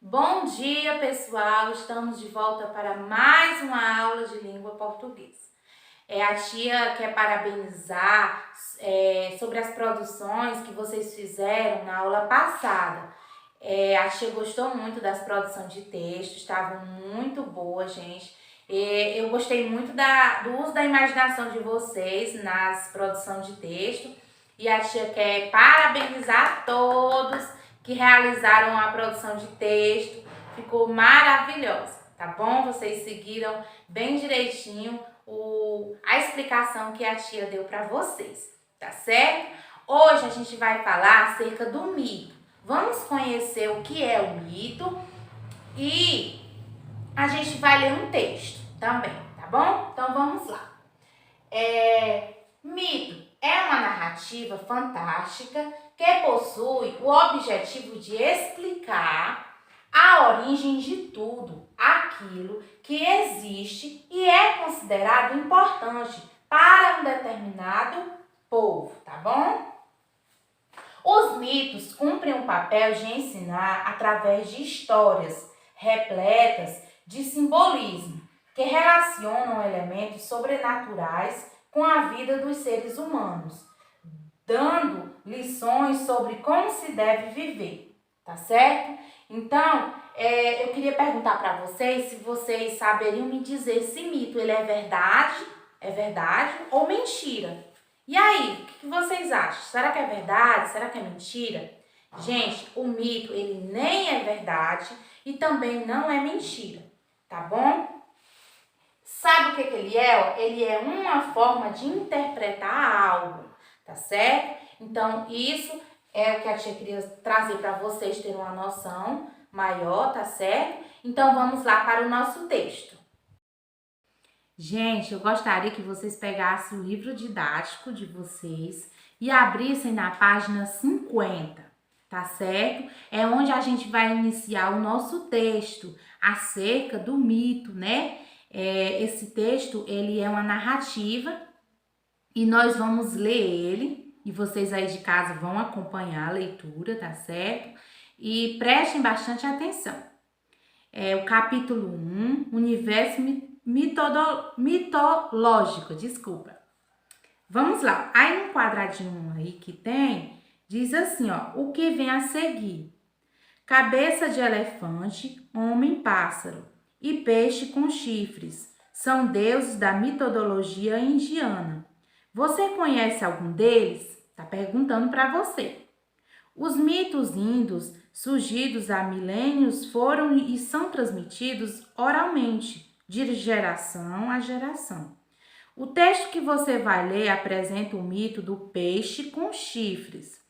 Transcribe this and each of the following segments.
Bom dia, pessoal! Estamos de volta para mais uma aula de língua portuguesa. A tia quer parabenizar sobre as produções que vocês fizeram na aula passada. A tia gostou muito das produções de texto, estavam muito boas, gente. Eu gostei muito do uso da imaginação de vocês nas produções de texto. E a tia quer parabenizar todos que realizaram a produção de texto. Ficou maravilhosa, tá bom? Vocês seguiram bem direitinho a explicação que a tia deu para vocês, tá certo? Hoje a gente vai falar acerca do mito. Vamos conhecer o que é o mito e a gente vai ler um texto também, tá bom? Então vamos lá. Mito é uma narrativa fantástica que possui o objetivo de explicar a origem de tudo aquilo que existe e é considerado importante para um determinado povo, tá bom? Os mitos cumprem o papel de ensinar através de histórias repletas de simbolismo que relacionam elementos sobrenaturais com a vida dos seres humanos, dando lições sobre como se deve viver, tá certo? Então, eu queria perguntar para vocês se vocês saberiam me dizer se mito ele é verdade ou mentira. E aí, o que vocês acham? Será que é verdade? Será que é mentira? Gente, o mito ele nem é verdade e também não é mentira, tá bom? Sabe o que ele é? Ele é uma forma de interpretar algo, tá certo? Então, isso é o que a tia queria trazer para vocês terem uma noção maior, tá certo? Então, vamos lá para o nosso texto. Gente, eu gostaria que vocês pegassem o livro didático de vocês e abrissem na página 50, tá certo? É onde a gente vai iniciar o nosso texto acerca do mito, né? Esse texto, ele é uma narrativa e nós vamos ler ele e vocês aí de casa vão acompanhar a leitura, tá certo? E prestem bastante atenção. O capítulo 1, universo mitológico, desculpa. Vamos lá. Aí no quadradinho aí que tem, diz assim, ó, o que vem a seguir. Cabeça de elefante, homem-pássaro e peixe com chifres. São deuses da mitologia indiana. Você conhece algum deles? Tá perguntando para você. Os mitos índios, surgidos há milênios, foram e são transmitidos oralmente, de geração a geração. O texto que você vai ler apresenta o mito do peixe com chifres.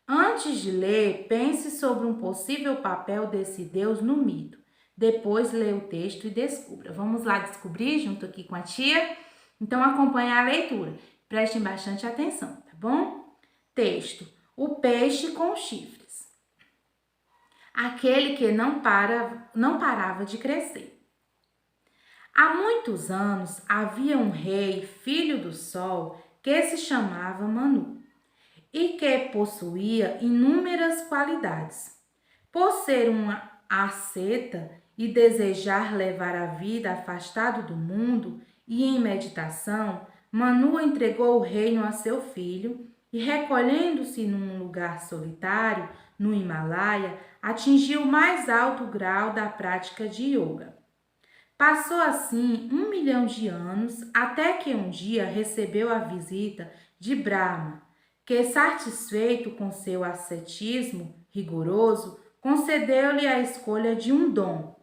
Antes de ler, pense sobre um possível papel desse Deus no mito. Depois, lê o texto e descubra. Vamos lá descobrir junto aqui com a tia? Então, acompanhe a leitura. Prestem bastante atenção, tá bom? Texto. O peixe com chifres. Aquele que não parava de crescer. Há muitos anos, havia um rei, filho do sol, que se chamava Manu e que possuía inúmeras qualidades. Por ser uma asceta e desejar levar a vida afastado do mundo e em meditação, Manu entregou o reino a seu filho e, recolhendo-se num lugar solitário, no Himalaia, atingiu o mais alto grau da prática de yoga. Passou assim 1 milhão de anos até que um dia recebeu a visita de Brahma, que, satisfeito com seu ascetismo rigoroso, concedeu-lhe a escolha de um dom.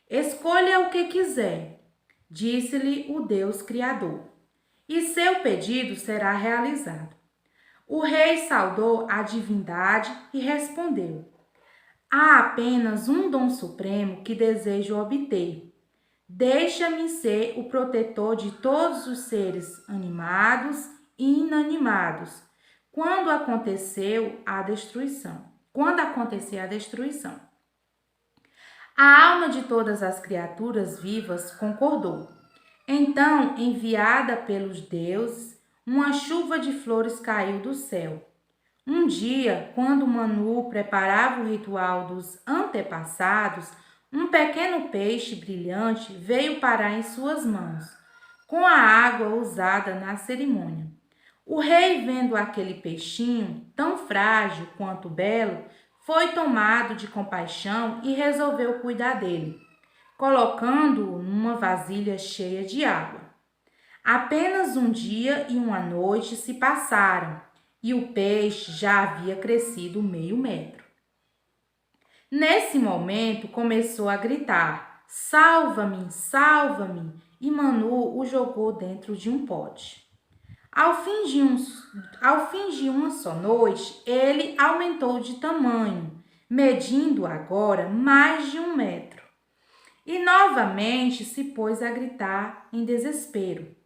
Escolha o que quiser, disse-lhe o Deus Criador, e seu pedido será realizado. O rei saudou a divindade e respondeu: há apenas um dom supremo que desejo obter. Deixa-me ser o protetor de todos os seres animados e inanimados, quando acontecer a destruição. A alma de todas as criaturas vivas concordou. Então, enviada pelos deuses, uma chuva de flores caiu do céu. Um dia, quando Manu preparava o ritual dos antepassados, um pequeno peixe brilhante veio parar em suas mãos, com a água usada na cerimônia. O rei, vendo aquele peixinho, tão frágil quanto belo, foi tomado de compaixão e resolveu cuidar dele, colocando-o numa vasilha cheia de água. Apenas um dia e uma noite se passaram e o peixe já havia crescido 0,5 metro. Nesse momento começou a gritar: "Salva-me, salva-me!" E Manu o jogou dentro de um pote. Ao fim de uma só noite, ele aumentou de tamanho, medindo agora mais de 1 metro. E novamente se pôs a gritar em desespero: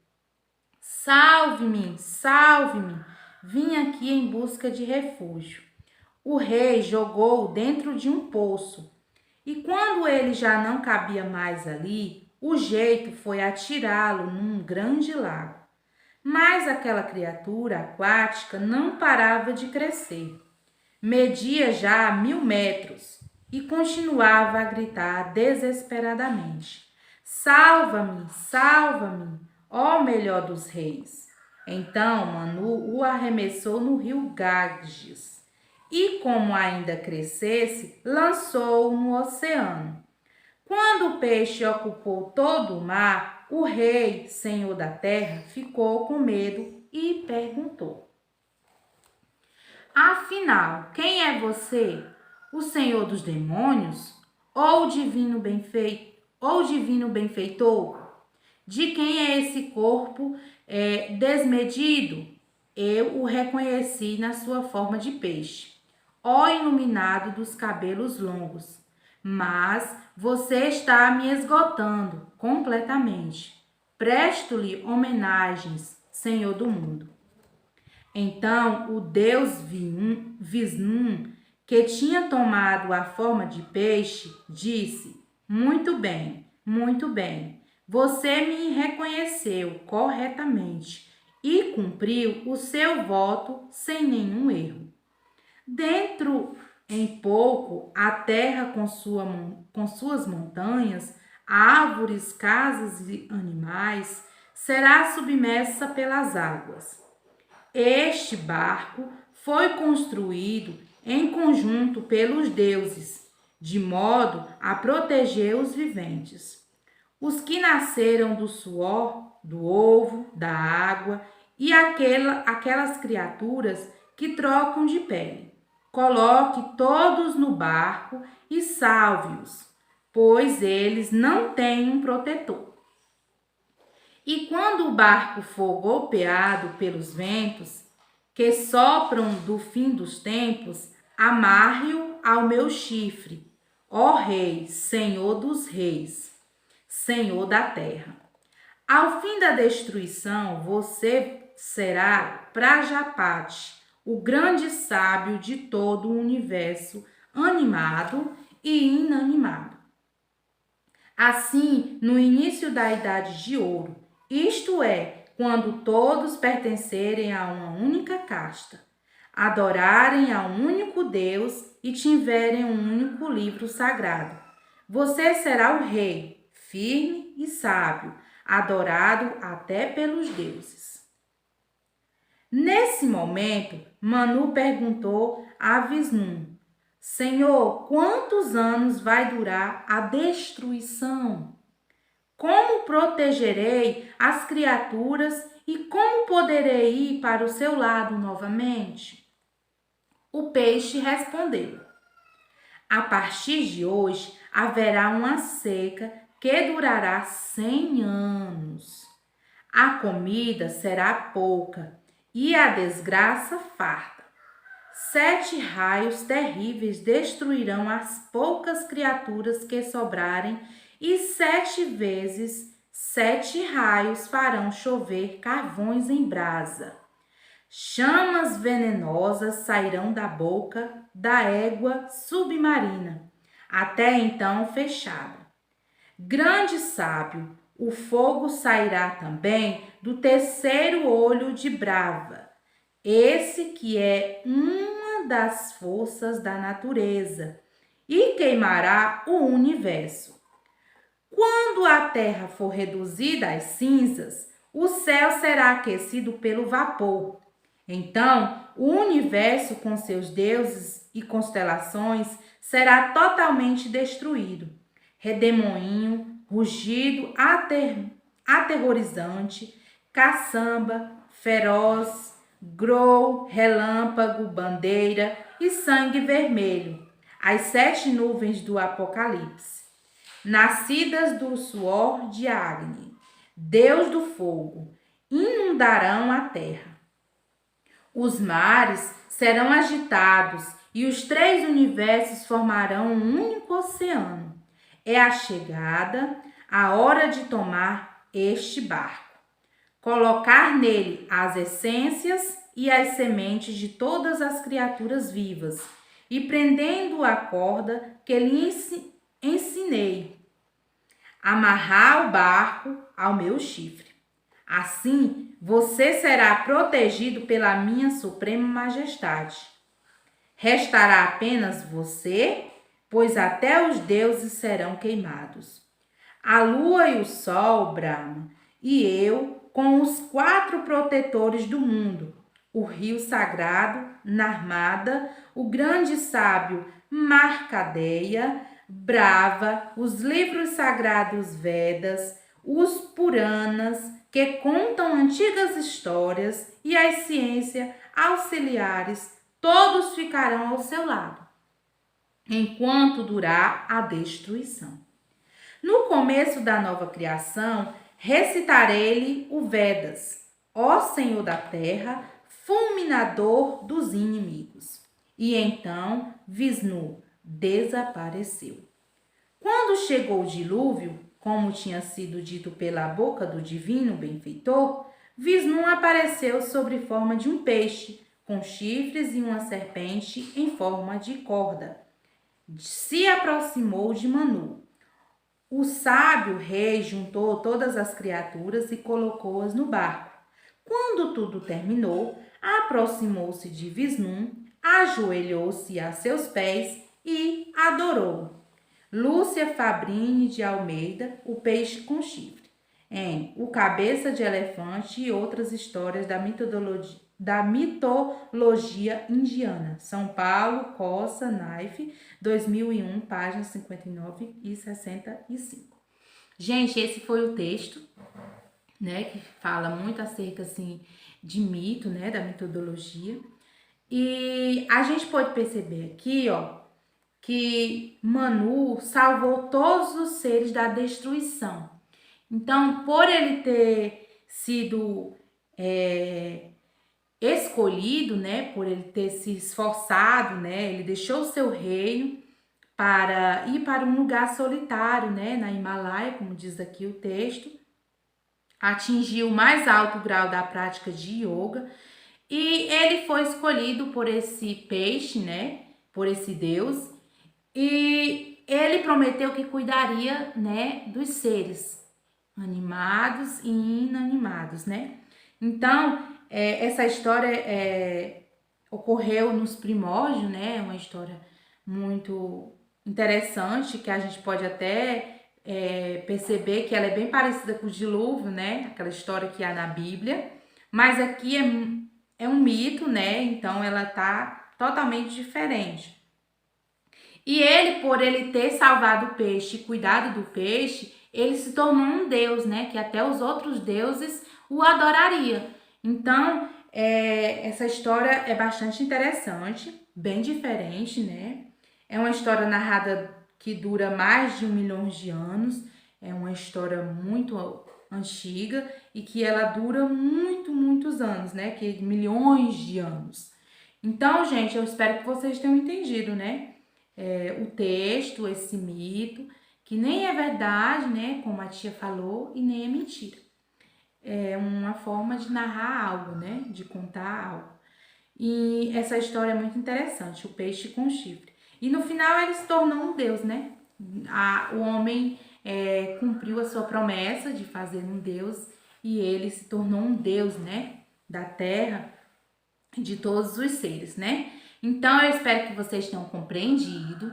"Salve-me, salve-me! Vim aqui em busca de refúgio." O rei jogou-o dentro de um poço, e quando ele já não cabia mais ali, o jeito foi atirá-lo num grande lago. Mas aquela criatura aquática não parava de crescer. Media já 1.000 metros e continuava a gritar desesperadamente: "Salva-me, salva-me, ó melhor dos reis!" Então Manu o arremessou no rio Ganges e, como ainda crescesse, lançou-o no oceano. Quando o peixe ocupou todo o mar, o rei, senhor da terra, ficou com medo e perguntou: "Afinal, quem é você? O senhor dos demônios? Ou o divino benfeitor? De quem é esse corpo desmedido?" Eu o reconheci na sua forma de peixe, ó iluminado dos cabelos longos. Mas você está me esgotando completamente. Presto-lhe homenagens, Senhor do mundo. Então o deus Vishnu, que tinha tomado a forma de peixe, disse: muito bem. Você me reconheceu corretamente e cumpriu o seu voto sem nenhum erro. Dentro em pouco, a terra com suas montanhas, árvores, casas e animais será submersa pelas águas. Este barco foi construído em conjunto pelos deuses, de modo a proteger os viventes. Os que nasceram do suor, do ovo, da água e aquelas criaturas que trocam de pele. Coloque todos no barco e salve-os, pois eles não têm um protetor. E quando o barco for golpeado pelos ventos que sopram do fim dos tempos, amarre-o ao meu chifre, ó Rei, Senhor dos reis, Senhor da terra. Ao fim da destruição, você será Prajapati, o grande sábio de todo o universo, animado e inanimado. Assim, no início da Idade de Ouro, isto é, quando todos pertencerem a uma única casta, adorarem a um único Deus e tiverem um único livro sagrado, você será o rei, firme e sábio, adorado até pelos deuses. Nesse momento, Manu perguntou a Vishnu: Senhor, quantos anos vai durar a destruição? Como protegerei as criaturas e como poderei ir para o seu lado novamente? O peixe respondeu: a partir de hoje haverá uma seca que durará 100 anos. A comida será pouca e a desgraça farta. 7 raios terríveis destruirão as poucas criaturas que sobrarem e 7 vezes 7 raios farão chover carvões em brasa. Chamas venenosas sairão da boca da égua submarina, até então fechada. Grande sábio, o fogo sairá também do terceiro olho de Brava, esse que é uma das forças da natureza, e queimará o universo. Quando a terra for reduzida às cinzas, o céu será aquecido pelo vapor. Então, o universo com seus deuses e constelações será totalmente destruído. Redemoinho, rugido aterrorizante, caçamba, feroz, grou, relâmpago, bandeira e sangue vermelho. As 7 nuvens do Apocalipse. Nascidas do suor de Agni, Deus do fogo, inundarão a terra. Os mares serão agitados e os 3 universos formarão um único oceano. É a chegada, a hora de tomar este barco, colocar nele as essências e as sementes de todas as criaturas vivas, e prendendo a corda que lhe ensinei, amarrar o barco ao meu chifre. Assim, você será protegido pela minha suprema majestade. Restará apenas você, pois até os deuses serão queimados. A lua e o sol, Brahma, e eu com os 4 protetores do mundo, o rio sagrado, Narmada, o grande sábio Markadeya, Brava, os livros sagrados Vedas, os Puranas, que contam antigas histórias, e as ciências auxiliares, todos ficarão ao seu lado, enquanto durar a destruição. No começo da nova criação, recitarei-lhe o Vedas, ó Senhor da terra, fulminador dos inimigos. E então Vishnu desapareceu. Quando chegou o dilúvio, como tinha sido dito pela boca do divino benfeitor, Vishnu apareceu sob forma de um peixe, com chifres e uma serpente em forma de corda. Se aproximou de Manu. O sábio rei juntou todas as criaturas e colocou-as no barco. Quando tudo terminou, aproximou-se de Vishnu, ajoelhou-se a seus pés e adorou. Lúcia Fabrini de Almeida, O Peixe com Chifre, em O Cabeça de Elefante e Outras Histórias da mitologia indiana. São Paulo, Cossa, Naife, 2001, páginas 59 e 65. Gente, esse foi o texto, né, que fala muito acerca, assim, de mito, né, da mitologia. E a gente pode perceber aqui, ó, que Manu salvou todos os seres da destruição. Então, por ele ter sido escolhido, né, por ele ter se esforçado, né, ele deixou o seu reino para ir para um lugar solitário, né, na Himalaia, como diz aqui o texto, atingiu o mais alto grau da prática de yoga, e ele foi escolhido por esse peixe, né, por esse Deus, e ele prometeu que cuidaria, né, dos seres animados e inanimados, né? Então, essa história ocorreu nos primórdios, né? É uma história muito interessante, que a gente pode até perceber que ela é bem parecida com o dilúvio, né? Aquela história que há na Bíblia, mas aqui é um mito, né? Então, ela tá totalmente diferente. E ele, por ele ter salvado o peixe e cuidado do peixe, ele se tornou um deus, né? Que até os outros deuses o adorariam. Então, essa história é bastante interessante, bem diferente, né? É uma história narrada que dura mais de 1 milhão de anos. É uma história muito antiga e que ela dura muitos anos, né? Que milhões de anos. Então, gente, eu espero que vocês tenham entendido, né? O texto, esse mito, que nem é verdade, né, como a tia falou, e nem é mentira. É uma forma de narrar algo, né, de contar algo. E essa história é muito interessante, o peixe com chifre. E no final ele se tornou um deus, né? O homem cumpriu a sua promessa de fazer um deus e ele se tornou um deus, né, da terra. de todos os seres, né? Então, eu espero que vocês tenham compreendido.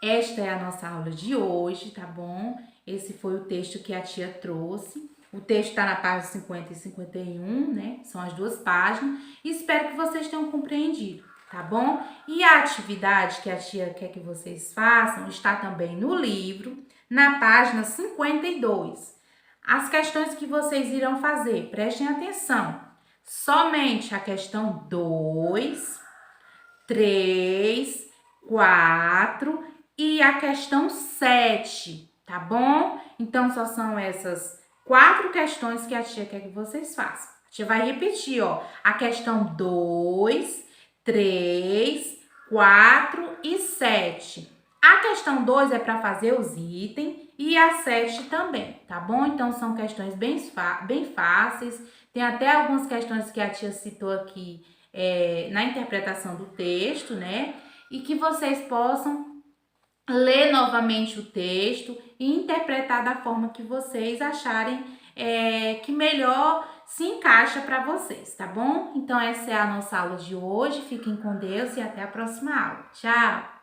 Esta é a nossa aula de hoje, tá bom? Esse foi o texto que a tia trouxe. O texto está na página 50 e 51, né? São as duas páginas. Espero que vocês tenham compreendido, tá bom? E a atividade que a tia quer que vocês façam está também no livro, na página 52. As questões que vocês irão fazer, prestem atenção. Somente a questão 2, 3, 4 e a questão 7, tá bom? Então, só são essas 4 questões que a tia quer que vocês façam. A tia vai repetir, ó, a questão 2, 3, 4 e 7. A questão 2 é para fazer os itens e a 7 também, tá bom? Então, são questões bem fáceis. Tem até algumas questões que a tia citou aqui na interpretação do texto, né? E que vocês possam ler novamente o texto e interpretar da forma que vocês acharem que melhor se encaixa para vocês, tá bom? Então, essa é a nossa aula de hoje. Fiquem com Deus e até a próxima aula. Tchau!